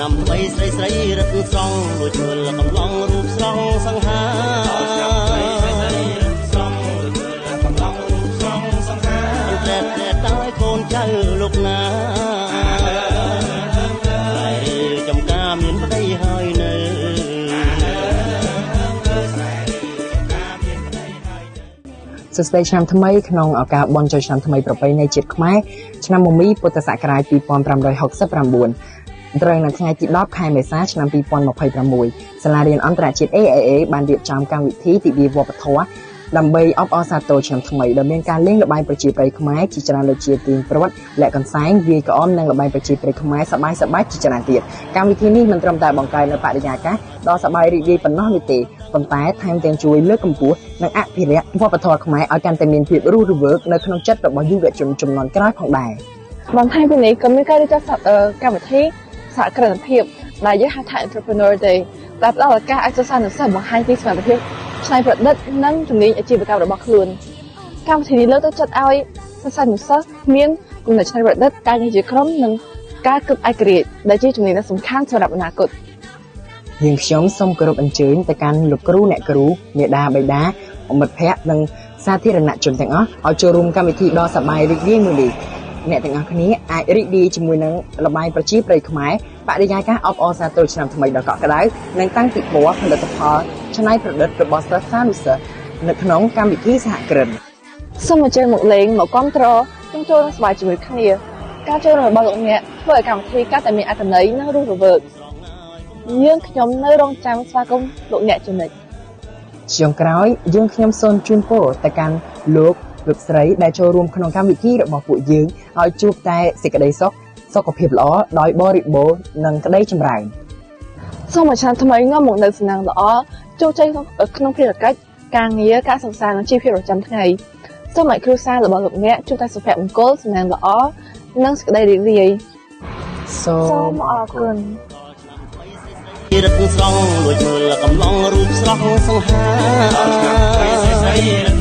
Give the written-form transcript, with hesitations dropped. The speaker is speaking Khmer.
ឆ្នាំថ្មីស្រីស្រីរត់ស្រង់លួចមើលកំឡុងរូបស្រង់សង្ហាឆ្នាំថ្មីស្រីស្រីរត់ស្រង់លួចមើលកំឡុងរូបស្រង់សង្ហាតែតាយកូនចៅលោកណាតែចំការមានប្តីហើយនៅសួស្តីឆ្នាំថ្មីក្នុងឱកាសបុណ្យចូលឆ្នាំថ្មីប្រពៃណីជាតិខ្មែរឆ្នាំមមីពុទ្ធសករាជ2569ត្រូវនៅថ្ងៃទី10ខែមេសាឆ្នាំ2026សាលារៀនអន្តរជាតិ AAA បានរៀបចំកម្មវិធីទិវាវប្បធម៌ដើម្បីអបអរសាទរឆ្នាំថ្មីដោយមានការលេងល្បែងប្រជាប្រិយខ្មែរជាច្រើនដូចជាទាញព្រ័ត្រលាក់កន្សែងវាយក្អមនិងល្បែងប្រជាប្រិយខ្មែរសប្បាយៗជាច្រើនទៀតកម្មវិធីនេះមិនត្រឹមតែបង្កើននូវបរិយាកាសដ៏សប្បាយរីករាយប៉ុណ្ណោះនោះទេប៉ុន្តែថែមទាំងជួយលើកកម្ពស់និងអភិរក្សវប្បធម៌ខ្មែរឲ្យកាន់តែមានភាពរស់រវើកនៅក្នុងចិត្តរបស់យុវជនជំនាន់ក្រោយផងដែរបន្ថែមពីនេះក៏មានការរៀបចំកម្មវិធីសហគ្រិនភាពដែលយើងហៅថា Entrepreneur Day ដែលផ្ដល់ឱកាសឲ្យសិស្សានុសិស្សបង្ហាញពីសមត្ថភាពច្នៃប្រឌិតនិងជំនាញអាជីវកម្មរបស់ខ្លួនកម្មវិធីនេះលើកទឹកចិត្តឲ្យសិស្សានុសិស្សមានគំនិតច្នៃប្រឌិតការងារជាក្រុមនិងការគិតឯករាជ្យដែលជាជំនាញដ៏សំខាន់សម្រាប់អនាគតយើងខ្ញុំសូមគោរពអញ្ជើញទៅកាន់លោកគ្រូអ្នកគ្រូមាតាបិតាមិត្តភ័ក្តិនិងសាធារណជនទាំងអស់ឲ្យចូលរួមកម្មវិធីដ៏សប្បាយរីករាយមួយនេះអ្នកទាំងអស់គ្នាអាចរីករាយជាមួយនឹងល្បែងប្រជាប្រិយខ្មែរបរិយាកាសអបអរសាទរឆ្នាំថ្មីដ៏កក់ក្ដៅនិងតាំងពិព័រណ៍ផលិតផលច្នៃប្រឌិតរបស់សិស្សានុសិស្សនៅក្នុងកម្មវិធីសហគ្រិនសូមអញ្ជើញមកលេងមកគាំទ្រនិងចូលរួមសប្បាយជាមួយគ្នាការចូលរួមរបស់លោកអ្នកធ្វើឲ្យកម្មវិធីកាន់តែមានអត្ថន័យនិងរស់រវើកយើងខ្ញុំនៅរងចាំស្វាគមន៍លោកអ្នកជានិច្ចជាចុងក្រោយយើងខ្ញុំសូមជូនពរទៅកាន់លោកស្រីដែលចូលរួមក្នុងកម្មវិធីរបស់ពួកយើងឲ្យជួបតែសេចក្តីសុខសុខភាពល្អដោយបរិបូរណ៍និងក្តីចម្រើនសូមឲ្យឆ្នាំថ្មីនាំមកនូវសំណាងល្អជោគជ័យក្នុងភារកិច្ចការងារការសិក្សានិងជីវភាពប្រចាំថ្ងៃសូមឲ្យគ្រួសាររបស់លោកអ្នកជួបតែសុភមង្គលសំណាងល្អនិងសេចក្តីរីករាយសូមអរគុណរត់ស្រង់លួចមើលកំឡុងរូបស្រស់សង្ហា